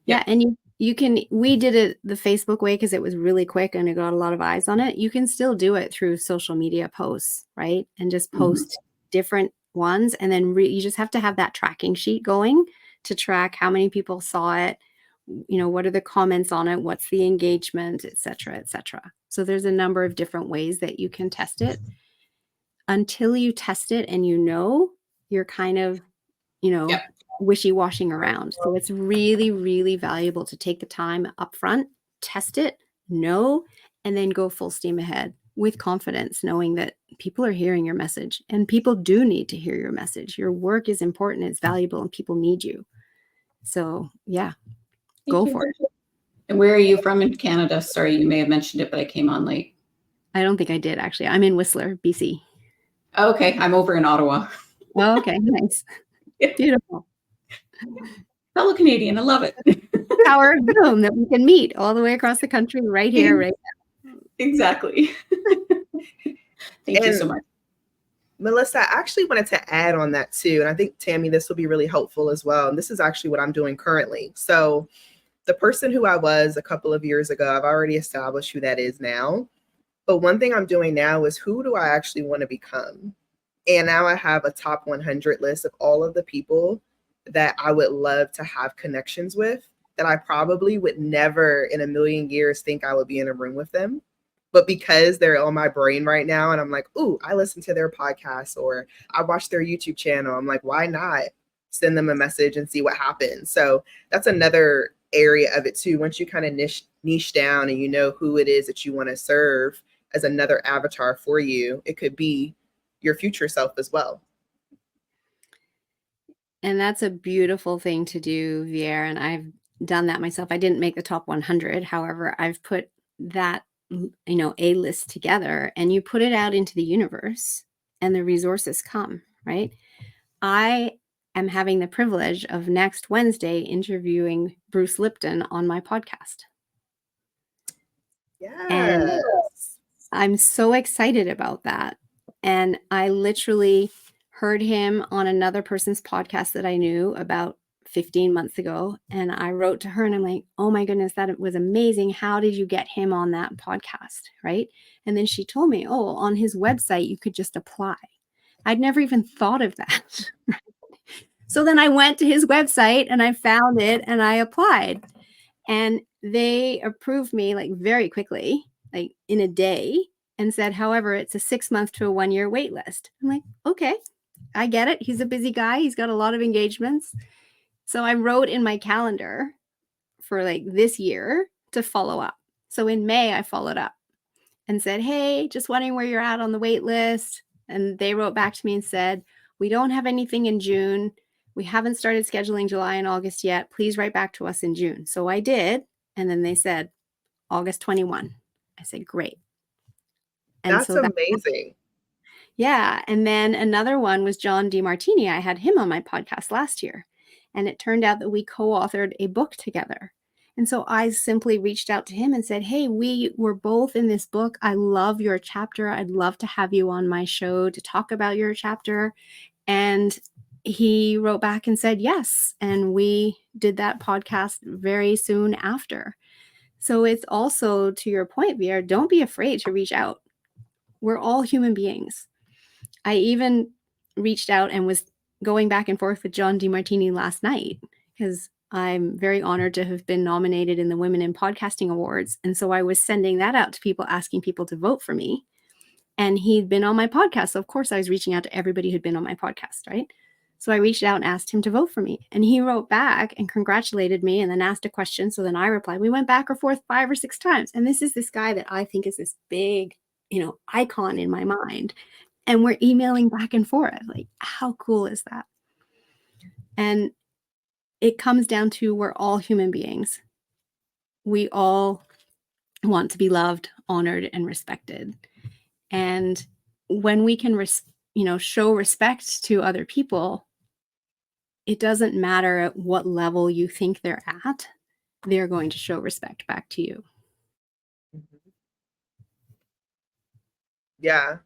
Yeah, and you can, we did it the Facebook way because it was really quick and it got a lot of eyes on it. You can still do it through social media posts, right? And just post different ones, and then you just have to have that tracking sheet going to track how many people saw it, what are the comments on it, what's the engagement, et cetera, et cetera. So there's a number of different ways that you can test it. Until you test it and you're kind of, wishy-washing around. So it's really, really valuable to take the time up front, test it, and then go full steam ahead with confidence, knowing that people are hearing your message, and people do need to hear your message. Your work is important, it's valuable, and people need you. So yeah, go for it. And where are you from in Canada? Sorry, you may have mentioned it, but I came on late. I don't think I did, actually. I'm in Whistler, BC. Okay, I'm over in Ottawa. Oh, okay, nice. Beautiful. Fellow Canadian, I love it. Power of Zoom, that we can meet all the way across the country right here, right now. Exactly. Thank you so much. Melissa, I actually wanted to add on that too. And I think, Tammy, this will be really helpful as well. And this is actually what I'm doing currently. So the person who I was a couple of years ago, I've already established who that is now. But one thing I'm doing now is, who do I actually want to become? And now I have a top 100 list of all of the people that I would love to have connections with, that I probably would never in a million years think I would be in a room with them. But because they're on my brain right now, and I'm like, ooh, I listen to their podcast or I watch their YouTube channel, I'm like, why not send them a message and see what happens? So that's another area of it too. Once you kind of niche down and you know who it is that you want to serve as another avatar for you, it could be your future self as well. And that's a beautiful thing to do, Vier. And I've done that myself. I didn't make the top 100. However, I've put that, a list together, and you put it out into the universe and the resources come, right? I am having the privilege of next Wednesday interviewing Bruce Lipton on my podcast. Yes. And I'm so excited about that. And I literally heard him on another person's podcast that I knew about 15 months ago. And I wrote to her and I'm like, oh my goodness, that was amazing. How did you get him on that podcast? Right. And then she told me, oh, on his website, you could just apply. I'd never even thought of that. So then I went to his website and I found it and I applied, and they approved me like very quickly, like in a day, and said, however, it's a 6 month to a 1 year wait list. I'm like, okay, I get it. He's a busy guy. He's got a lot of engagements. So I wrote in my calendar for like this year to follow up. So in May, I followed up and said, hey, just wondering where you're at on the wait list. And they wrote back to me and said, we don't have anything in June. We haven't started scheduling July and August yet. Please write back to us in June. So I did. And then they said, August 21. I said, great. And that's so amazing. Yeah. And then another one was John DeMartini. I had him on my podcast last year. And it turned out that we co-authored a book together. And so I simply reached out to him and said, hey, we were both in this book. I love your chapter. I'd love to have you on my show to talk about your chapter. And he wrote back and said, yes. And we did that podcast very soon after. So it's also, to your point, Vier, don't be afraid to reach out. We're all human beings. I even reached out and was going back and forth with John DeMartini last night because I'm very honored to have been nominated in the Women in Podcasting Awards. And so I was sending that out to people, asking people to vote for me. And he'd been on my podcast. So of course I was reaching out to everybody who'd been on my podcast, right? So I reached out and asked him to vote for me. And he wrote back and congratulated me and then asked a question. So then I replied. We went back and forth 5 or 6 times. And this is this guy that I think is this big, icon in my mind. And we're emailing back and forth. Like, how cool is that? And it comes down to we're all human beings. We all want to be loved, honored, and respected. And when we can, show respect to other people, it doesn't matter at what level you think they're at, they're going to show respect back to you. Mhm. Yeah,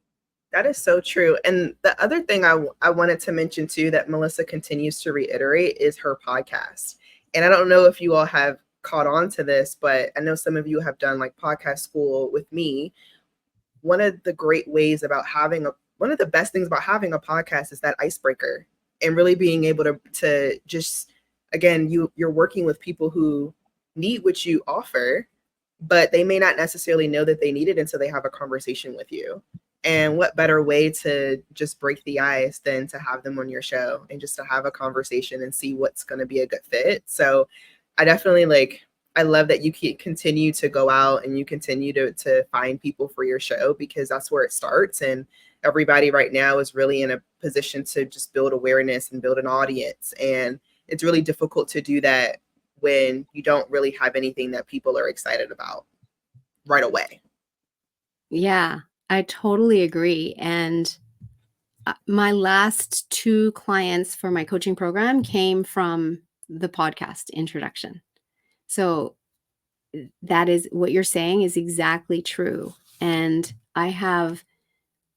that is so true. And the other thing I wanted to mention too that Melissa continues to reiterate is her podcast. And I don't know if you all have caught on to this, but I know some of you have done like podcast school with me. One of the great ways about one of the best things about having a podcast is that icebreaker and really being able to just, again, you're working with people who need what you offer, but they may not necessarily know that they need it until they have a conversation with you. And what better way to just break the ice than to have them on your show and just to have a conversation and see what's going to be a good fit. So I definitely I love that you continue to go out and you continue to find people for your show, because that's where it starts. And everybody right now is really in a position to just build awareness and build an audience. And it's really difficult to do that when you don't really have anything that people are excited about right away. Yeah, I totally agree. And my last 2 clients for my coaching program came from the podcast introduction. So that is what you're saying is exactly true. And I have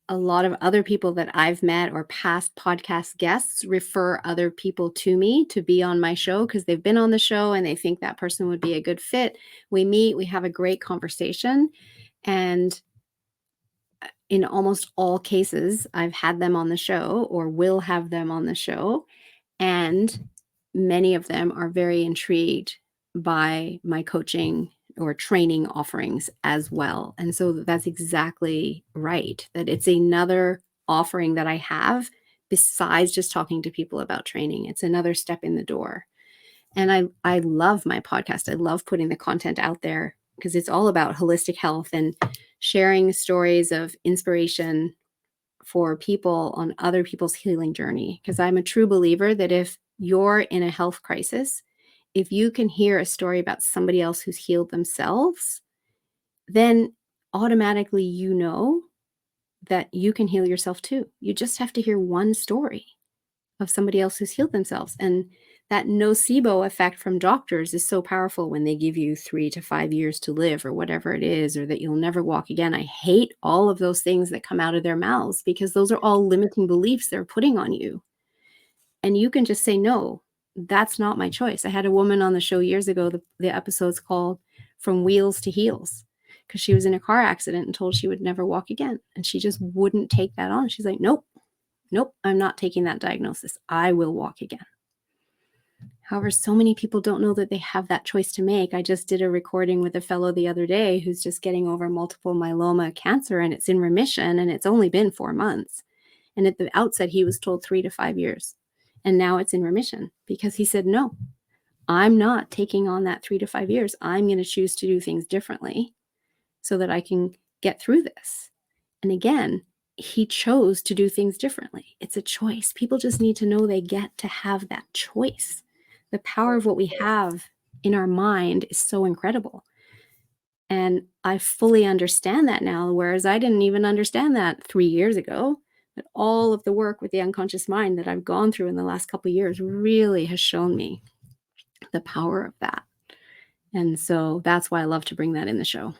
a lot of other people that I've met or past podcast guests refer other people to me to be on my show because they've been on the show and they think that person would be a good fit. We meet, we have a great conversation. And in almost all cases, I've had them on the show or will have them on the show. And many of them are very intrigued by my coaching or training offerings as well. And so that's exactly right, that it's another offering that I have besides just talking to people about training. It's another step in the door. And I love my podcast. I love putting the content out there because it's all about holistic health and sharing stories of inspiration for people on other people's healing journey. Because I'm a true believer that if you're in a health crisis, if you can hear a story about somebody else who's healed themselves, then automatically you know that you can heal yourself too. You just have to hear one story of somebody else who's healed themselves. And that nocebo effect from doctors is so powerful when they give you 3 to 5 years to live or whatever it is, or that you'll never walk again. I hate all of those things that come out of their mouths because those are all limiting beliefs they're putting on you. And you can just say, no, that's not my choice. I had a woman on the show years ago. The episode's called From Wheels to Heels because she was in a car accident and told she would never walk again. And she just wouldn't take that on. She's like, nope, I'm not taking that diagnosis. I will walk again. However, so many people don't know that they have that choice to make. I just did a recording with a fellow the other day who's just getting over multiple myeloma cancer and it's in remission and it's only been 4 months. And at the outset, he was told 3 to 5 years. And now it's in remission because he said, no, I'm not taking on that 3 to 5 years. I'm going to choose to do things differently so that I can get through this. And again, he chose to do things differently. It's a choice. People just need to know they get to have that choice. The power of what we have in our mind is so incredible. And I fully understand that now, whereas I didn't even understand that 3 years ago. But all of the work with the unconscious mind that I've gone through in the last couple of years really has shown me the power of that. And so that's why I love to bring that in the show.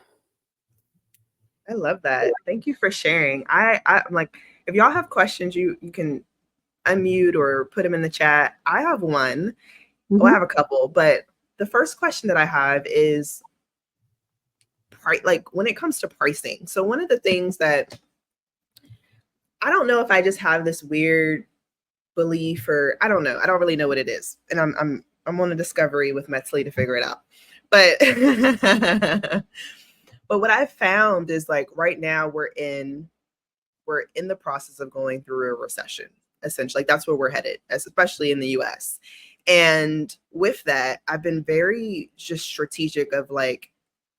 I love that. Thank you for sharing. I'm like, if y'all have questions, you can unmute or put them in the chat. I have one. Mm-hmm. Oh, I have a couple, but the first question that I have is like when it comes to pricing. So one of the things that I don't know if I just have this weird belief or I don't know. I don't really know what it is. And I'm on a discovery with Metzley to figure it out. But but what I've found is like right now we're in the process of going through a recession. Essentially, like that's where we're headed, especially in the US. And with that, I've been very just strategic of like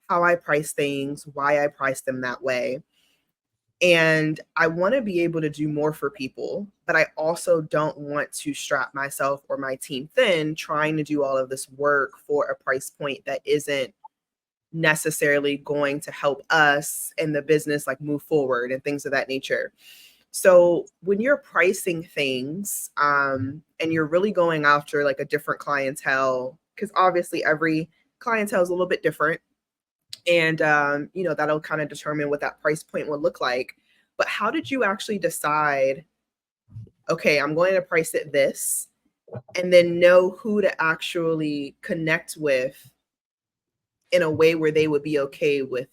how I price things, why I price them that way. And I want to be able to do more for people, but I also don't want to strap myself or my team thin trying to do all of this work for a price point that isn't necessarily going to help us and the business like move forward and things of that nature. So when you're pricing things, and you're really going after like a different clientele, because obviously every clientele is a little bit different, and that'll kind of determine what that price point will look like. But how did you actually decide, okay, I'm going to price it this, and then know who to actually connect with in a way where they would be okay with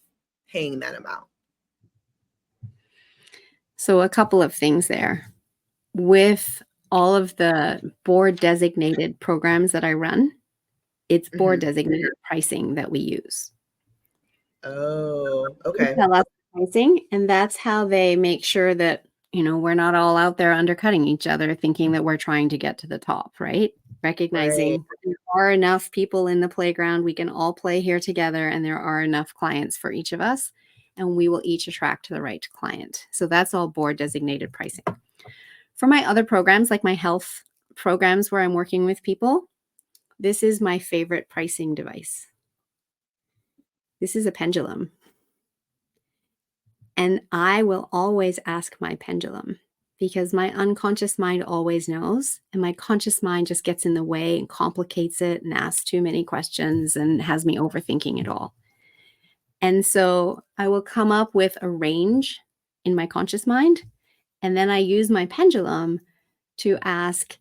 paying that amount? So a couple of things there. With all of the board designated programs that I run, it's board designated pricing that we use. Oh, They okay. tell us pricing, and that's how they make sure that, we're not all out there undercutting each other, thinking that we're trying to get to the top, right? Recognizing there are enough people in the playground, we can all play here together, and there are enough clients for each of us, and we will each attract the right client. So that's all board designated pricing. For my other programs, like my health programs where I'm working with people, this is my favorite pricing device. This is a pendulum. And I will always ask my pendulum because my unconscious mind always knows, and my conscious mind just gets in the way and complicates it and asks too many questions and has me overthinking it all. And so I will come up with a range in my conscious mind, and then I use my pendulum to ask,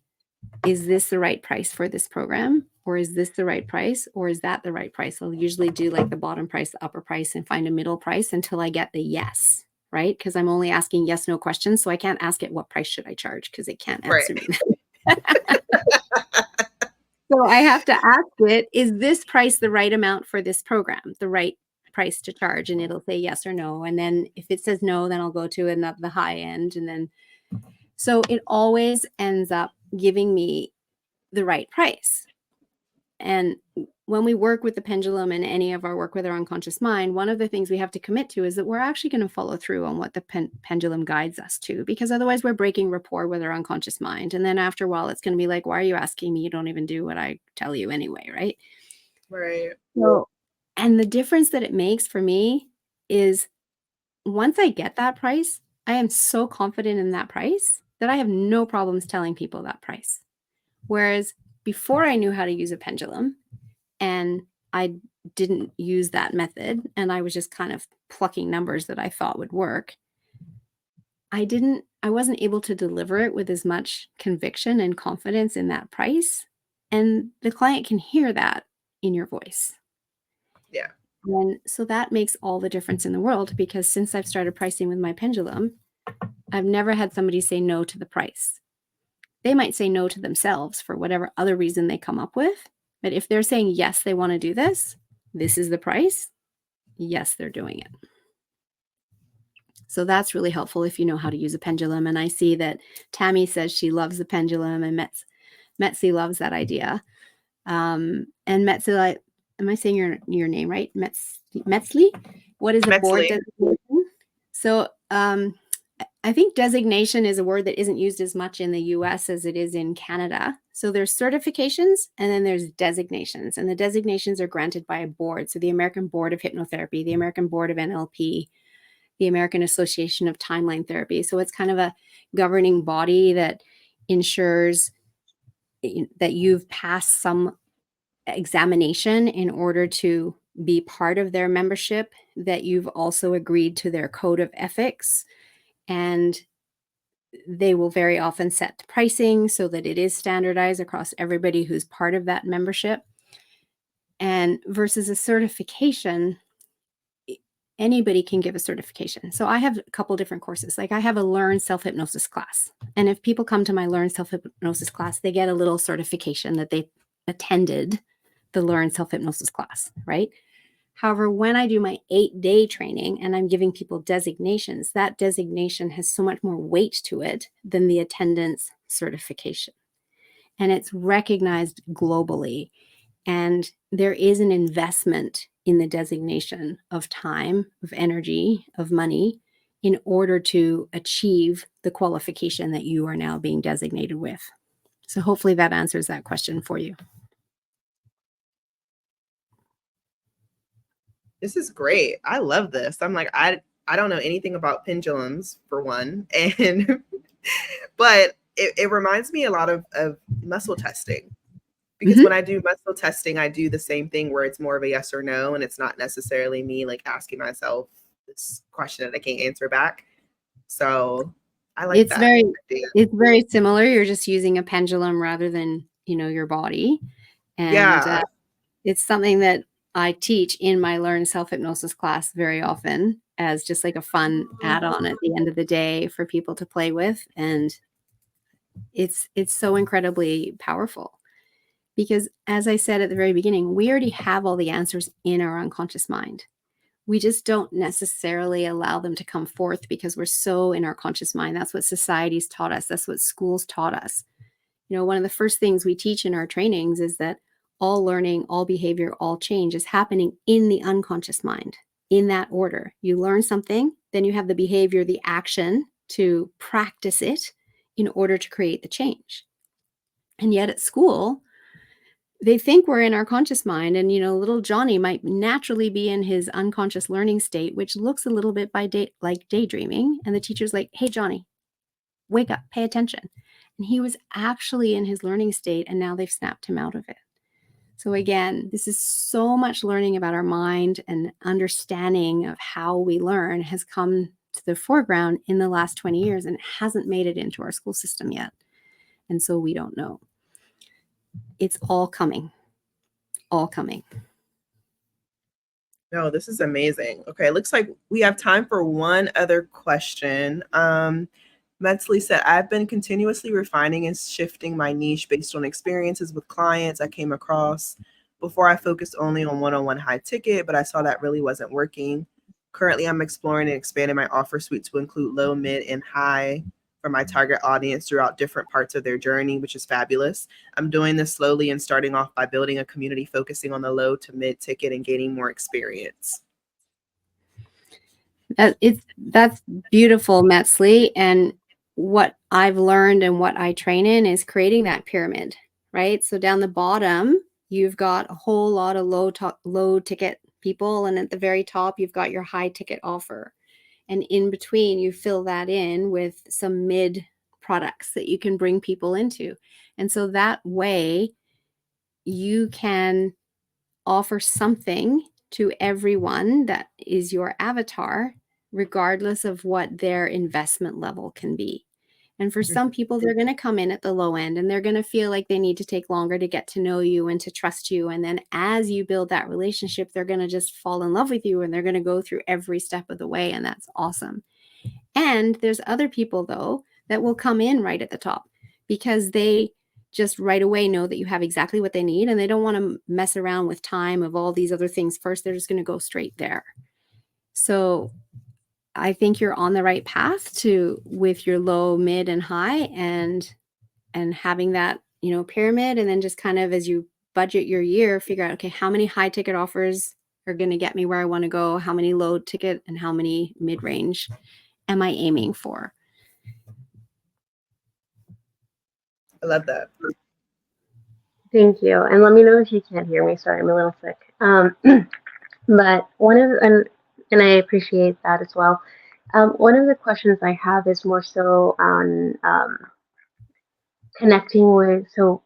is this the right price for this program? Or is this the right price? Or is that the right price? I'll usually do like the bottom price, the upper price, and find a middle price until I get the yes, right? Because I'm only asking yes, no questions. So I can't ask it, what price should I charge? Because it can't answer me. So I have to ask it, is this price the right amount for this program, the right price to charge? And it'll say yes or no. And then if it says no, then I'll go to the high end. And then, so it always ends up giving me the right price. And when we work with the pendulum and any of our work with our unconscious mind, one of the things we have to commit to is that we're actually going to follow through on what the pendulum guides us to, because otherwise we're breaking rapport with our unconscious mind. And then after a while, it's going to be like, why are you asking me? You don't even do what I tell you anyway, right? Right. So, and the difference that it makes for me is once I get that price, I am so confident in that price that I have no problems telling people that price. Whereas before I knew how to use a pendulum and I didn't use that method and I was just kind of plucking numbers that I thought would work, I wasn't able to deliver it with as much conviction and confidence in that price. And the client can hear that in your voice. Yeah. And so that makes all the difference in the world, because since I've started pricing with my pendulum, I've never had somebody say no to the price. They might say no to themselves for whatever other reason they come up with. But if they're saying, yes, they want to do this, this is the price, yes, they're doing it. So that's really helpful if you know how to use a pendulum. And I see that Tammy says she loves the pendulum, and Metzi loves that idea. And Metzi, am I saying your name right? Metzli? What is a board designation? So I think designation is a word that isn't used as much in the US as it is in Canada. So there's certifications and then there's designations. And the designations are granted by a board. So the American Board of Hypnotherapy, the American Board of NLP, the American Association of Timeline Therapy. So it's kind of a governing body that ensures that you've passed some examination in order to be part of their membership, that you've also agreed to their code of ethics, and they will very often set pricing so that it is standardized across everybody who's part of that membership. And versus a certification, anybody can give a certification. So I have a couple different courses. Like I have a Learn Self-Hypnosis class. And if people come to my Learn Self-Hypnosis class, they get a little certification that they attended the Learn Self-Hypnosis class, right? However, when I do my 8-day training and I'm giving people designations, that designation has so much more weight to it than the attendance certification. And it's recognized globally. And there is an investment in the designation of time, of energy, of money in order to achieve the qualification that you are now being designated with. So hopefully that answers that question for you. This is great. I love this. I'm like, I don't know anything about pendulums for one. And but it reminds me a lot of muscle testing. Because when I do muscle testing, I do the same thing where it's more of a yes or no, and it's not necessarily me like asking myself this question that I can't answer back. So I like It's that very idea. it's very similar. You're just using a pendulum rather than, your body. And Yeah. it's something that I teach in my Learn Self-Hypnosis class very often as just like a fun add-on at the end of the day for people to play with. And it's so incredibly powerful because, as I said at the very beginning, we already have all the answers in our unconscious mind. We just don't necessarily allow them to come forth because we're so in our conscious mind. That's what society's taught us. That's what schools taught us. One of the first things we teach in our trainings is that all learning, all behavior, all change is happening in the unconscious mind, in that order. You learn something, then you have the behavior, the action to practice it in order to create the change. And yet at school, they think we're in our conscious mind, and little Johnny might naturally be in his unconscious learning state, which looks a little bit like daydreaming. And the teacher's like, "Hey, Johnny, wake up, pay attention." And he was actually in his learning state, and now they've snapped him out of it. So again, this is so much learning about our mind, and understanding of how we learn has come to the foreground in the last 20 years and hasn't made it into our school system yet. And so we don't know. It's all coming. All coming. No, this is amazing. Okay, it looks like we have time for one other question. Metzley said, I've been continuously refining and shifting my niche based on experiences with clients I came across. Before I focused only on one-on-one high ticket, but I saw that really wasn't working. Currently, I'm exploring and expanding my offer suite to include low, mid, and high for my target audience throughout different parts of their journey, which is fabulous. I'm doing this slowly and starting off by building a community focusing on the low to mid ticket and gaining more experience. That's beautiful, Metzley. And what I've learned and what I train in is creating that pyramid, right? So down the bottom, you've got a whole lot of low ticket people. And at the very top, you've got your high ticket offer. And in between, you fill that in with some mid products that you can bring people into. And so that way you can offer something to everyone that is your avatar, regardless of what their investment level can be. And for some people, they're going to come in at the low end, and they're going to feel like they need to take longer to get to know you and to trust you. And then as you build that relationship, they're going to just fall in love with you, and they're going to go through every step of the way. And that's awesome. And there's other people, though, that will come in right at the top because they just right away know that you have exactly what they need, and they don't want to mess around with time of all these other things first. They're just going to go straight there. So I think you're on the right path with your low, mid, and high, and having that, pyramid. And then just kind of as you budget your year, figure out, okay, how many high ticket offers are going to get me where I want to go? How many low ticket and how many mid range am I aiming for? I love that. Thank you. And let me know if you can't hear me. Sorry, I'm a little sick. But and I appreciate that as well. One of the questions I have is more so on connecting with. So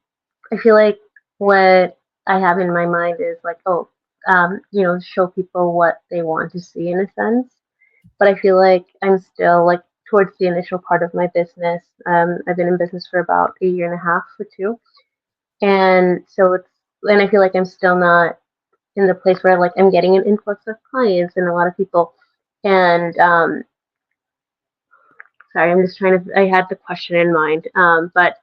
I feel like what I have in my mind is like, show people what they want to see in a sense. But I feel like I'm still like towards the initial part of my business. I've been in business for about a year and a half or two. And so and I feel like I'm still not in the place where like I'm getting an influx of clients and a lot of people. And sorry, I had the question in mind. But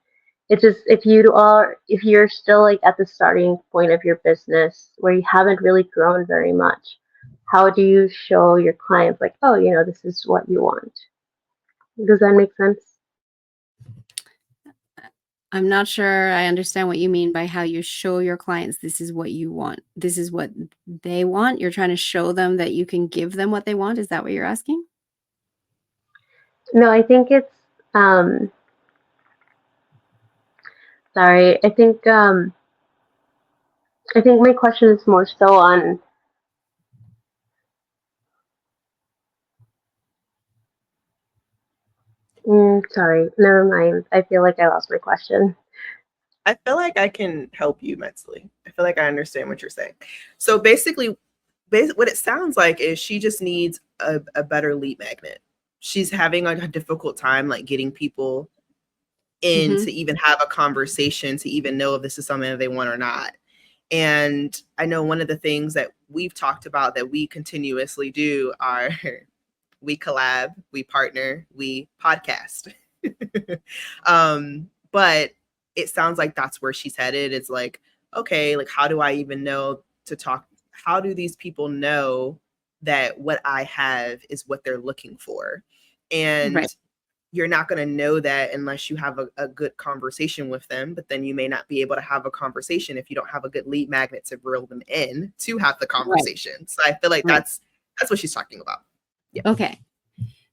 it's just if you're still like at the starting point of your business where you haven't really grown very much, how do you show your clients like, oh, this is what you want? Does that make sense? I'm not sure I understand what you mean by how you show your clients this is what you want. This is what they want. You're trying to show them that you can give them what they want. Is that what you're asking? No, I think it's um sorry. I think my question is more so on sorry, never mind. I feel like I lost my question. I feel like I can help you mentally. I feel like I understand what you're saying. So basically, what it sounds like is she just needs a better lead magnet. She's having a difficult time like getting people in Mhm. to even have a conversation, to even know if this is something that they want or not. And I know one of the things that we've talked about that we continuously do are we collab, we partner, we podcast. But it sounds like that's where she's headed. It's like, okay, like how do I even know to talk? How do these people know that what I have is what they're looking for? Right. And you're not going to know that unless you have a good conversation with them, but then you may not be able to have a conversation if you don't have a good lead magnet to reel them in to have the Right. conversation. So I feel like Right. that's what she's talking about. Yeah. Okay.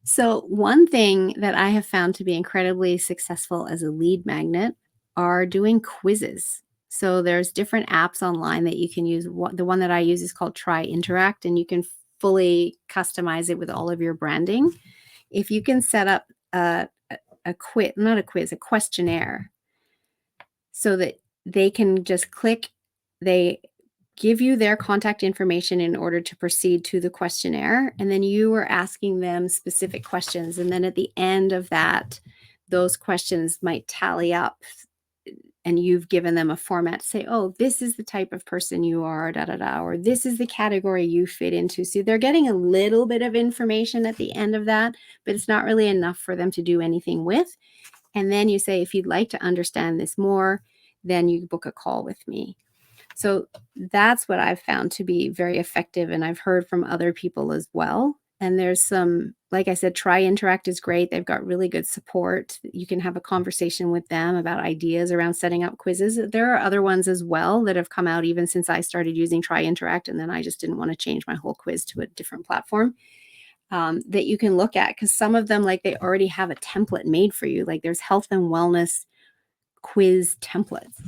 So, one thing that I have found to be incredibly successful as a lead magnet are doing quizzes. So, there's different apps online that you can use. The one that I use is called Try Interact, and you can fully customize it with all of your branding. If you can set up a quiz, not a quiz, a questionnaire, so that they can just click, they give you their contact information in order to proceed to the questionnaire. And then you are asking them specific questions. And then at the end of that, those questions might tally up and you've given them a format to say, oh, this is the type of person you are, da da da, or this is the category you fit into. So they're getting a little bit of information at the end of that, but it's not really enough for them to do anything with. And then you say, if you'd like to understand this more, then you book a call with me. So that's what I've found to be very effective. And I've heard from other people as well. And there's some, like I said, Try Interact is great. They've got really good support. You can have a conversation with them about ideas around setting up quizzes. There are other ones as well that have come out even since I started using Try Interact. And then I just didn't want to change my whole quiz to a different platform. That you can look at, because some of them, like, they already have a template made for you. Like there's health and wellness quiz templates.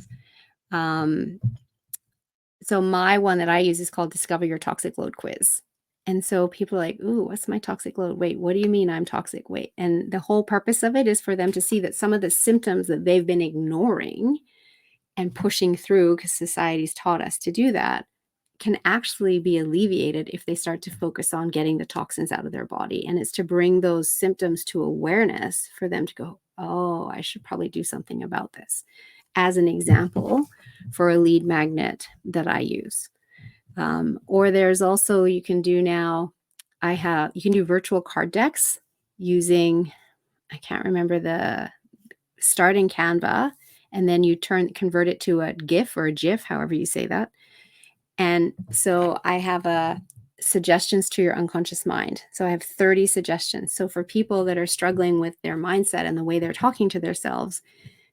So my one that I use is called Discover Your Toxic Load Quiz. And so people are like, ooh, what's my toxic load? Wait, what do you mean I'm toxic? Wait. And the whole purpose of it is for them to see that some of the symptoms that they've been ignoring and pushing through, because society's taught us to do that, can actually be alleviated if they start to focus on getting the toxins out of their body. And it's to bring those symptoms to awareness for them to go, oh, I should probably do something about this. As an example, for a lead magnet that I use. Or there's also, you can do now, you can do virtual card decks using, I can't remember the starting Canva, and then you convert it to a GIF or a GIF, however you say that. And so I have suggestions to your unconscious mind. So I have 30 suggestions. So for people that are struggling with their mindset and the way they're talking to themselves,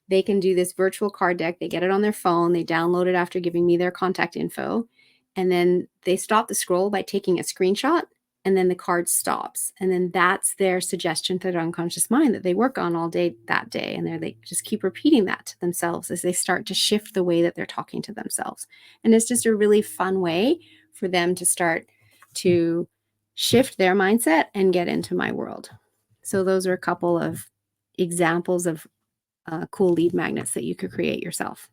they can do this virtual card deck. They get it on their phone. They download it after giving me their contact info. And then they stop the scroll by taking a screenshot. And then the card stops. And then that's their suggestion to their unconscious mind that they work on all day that day. And they just keep repeating that to themselves as they start to shift the way that they're talking to themselves. And it's just a really fun way for them to start to shift their mindset and get into my world. So those are a couple of examples of cool lead magnets that you could create yourself.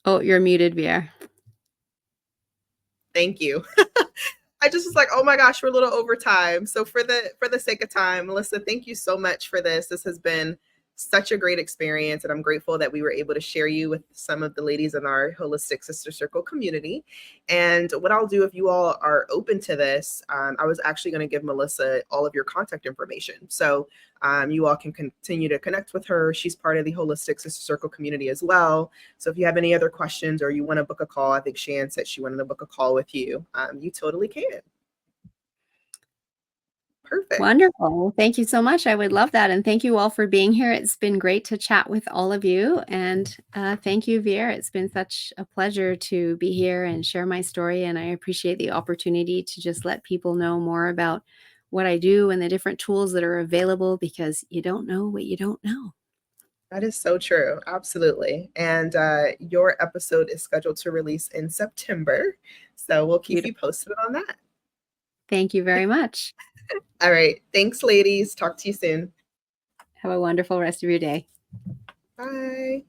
Oh, you're muted, Pierre. Thank you. I just was like, oh my gosh, we're a little over time. So for the sake of time, Melissa, thank you so much for this. This has been such a great experience, and I'm grateful that we were able to share you with some of the ladies in our Holistic Sister Circle community. And what I'll do, if you all are open to this, I was actually going to give Melissa all of your contact information. So you all can continue to connect with her. She's part of the Holistic Sister Circle community as well. So if you have any other questions or you want to book a call, I think Shan said she wanted to book a call with you. You totally can. Perfect. Wonderful. Thank you so much. I would love that. And thank you all for being here. It's been great to chat with all of you. And thank you, Viera. It's been such a pleasure to be here and share my story. And I appreciate the opportunity to just let people know more about what I do and the different tools that are available, because you don't know what you don't know. That is so true. Absolutely. And your episode is scheduled to release in September. So we'll keep you posted on that. Thank you very much. All right. Thanks, ladies. Talk to you soon. Have a wonderful rest of your day. Bye.